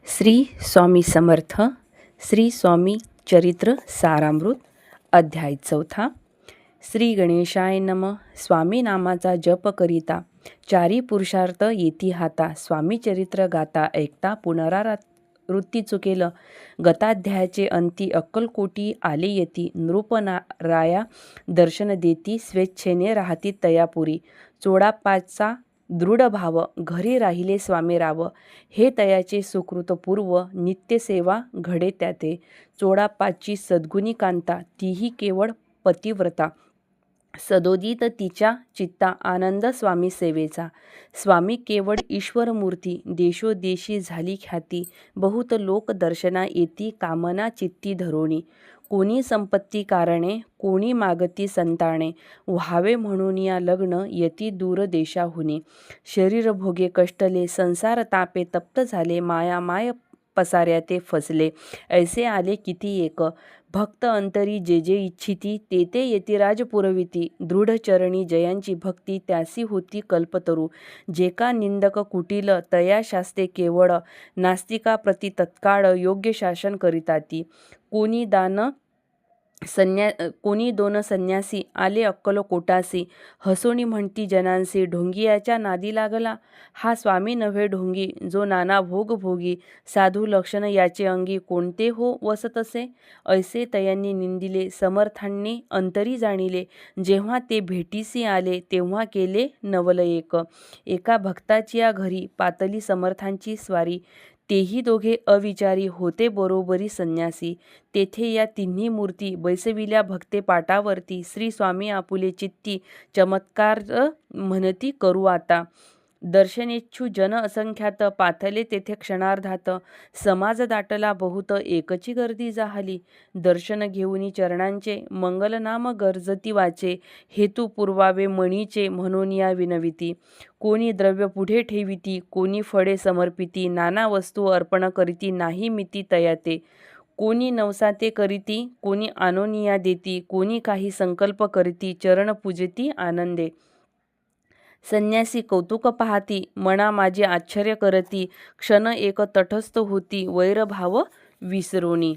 श्री स्वामी समर्थ. श्री स्वामी चरित्र सारामृत. अध्याय 4. श्री गणेशाय नम. स्वामी नामाचा जप करिता चारी पुरुषार्थ येती हाता. स्वामी चरित्र गाता ऐकता पुनरावृत्ती चुकेल. गताध्यायाचे अंती अक्कलकोटी आले येती. नृपराया दर्शन देती. स्वेच्छेने राहती तयापुरी. चोडाप्पाचा दृढ भाव घरी राहिले स्वामी राव. हे तयाचे सुकृत पूर्व नित्यसेवा घडे त्याते. चोडाप्पाची सद्गुणी कांता तीही केवळ पतिव्रता. सदोदित तिच्या चित्ता आनंद स्वामी सेवेचा. स्वामी केवळ ईश्वरमूर्ती देशोदेशी झाली ख्याती. बहुत लोक दर्शना येती कामना चित्ती धरोणी. कोणी संपत्ती कारणे कोणी मागती संताणे. व्हावे म्हणून या लग्न यती दूर देशाहुनी. शरीर भोगे कष्टले संसार तापे तप्त झाले. माया माय पसाऱ्या ते फसले. ऐसे आले किती एक. भक्त अंतरी जे जे इच्छिती ते ते यतिराज पुरविती. दृढ चरणी जयांची भक्ती त्यासी होती कल्पतरू. जे का निंदक कुटील तया शास्ते केवळ. नास्तिका प्रति तत्काळ योग्य शासन करिताती. कोणी दोन संन्यासी आले अक्कलकोटासी. हसोनी म्हणती जनांसी ढोंगियाच्या नादी लागला. हा स्वामी नव्हे ढोंगी जो नाना भोग भोगी. साधू लक्षण याचे अंगी कोणते हो वसतसे. ऐसे तयांनी निंदिले समर्थांनी अंतरी जाणिले. जेव्हा ते भेटीसी आले तेव्हा केले नवल एक. एका भक्ताची या घरी पातली समर्थांची स्वारी. तेही दोघे अविचारी होते बरोबरी संन्यासी. तेथे या तिन्ही मूर्ती बैसविल्या भक्ते पाटावरती. श्री स्वामी आपुले चित्ती चमत्कार म्हणती करू आता. दर्शनेच्छू जन असंख्यात पाथले तेथे क्षणार्धात. समाज दाटला बहुत एकची गर्दी जाहली. दर्शन घेऊनी चरणांचे मंगलनाम गर्जती वाचे. हेतू पुरवावे मणीचे म्हणून या विनविती. कोणी द्रव्य पुढे ठेविती कोणी फळे समर्पिती. नाना वस्तू अर्पण करीती नाही मिती तयाते. कोणी नवसाते करीती कोणी आनोनिया देती. कोणी काही संकल्प करीती चरण पूजती आनंदे. संन्यासी कौतुक पाहती मना माझी आश्चर्य करती. क्षण एक तटस्थ होती वैरभाव विसरोनी.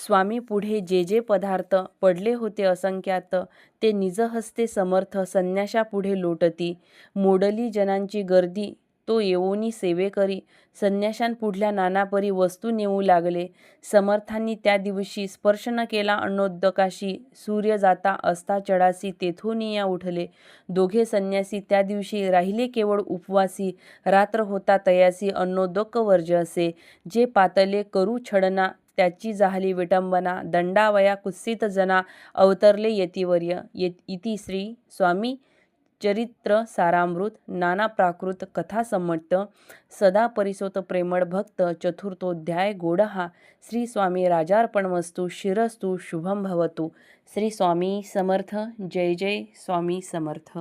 स्वामी पुढे जे जे पदार्थ पडले होते असंख्यात ते निजहस्ते समर्थ संन्याशापुढे लोटती. मोडली जनांची गर्दी तो येऊनी सेवे करी. संन्याशांपुढल्या नानापरी वस्तू नेऊ लागले. समर्थांनी त्या दिवशी स्पर्श न केला अन्नोदकाशी. सूर्य जाता असता चढासी तेथून या उठले. दोघे संन्यासी त्या दिवशी राहिले केवळ उपवासी. रात्र होता तयासी अन्नोदक वर्ज्य असे. जे पातले करू छडना त्याची जाहली विटंबना. दंडावया कुत्सित जना अवतरले यतिवर्य. इति श्री स्वामी चरित्र सारामृत. नाना प्राकृत कथा संमत. सदा परिसोत प्रेमळ भक्त. चतुर्थोध्याय गोडहा. श्री स्वामी राजार्पणमस्तु. शिरस्तु शुभम भवतु. श्री स्वामी समर्थ. जय जय स्वामी समर्थ.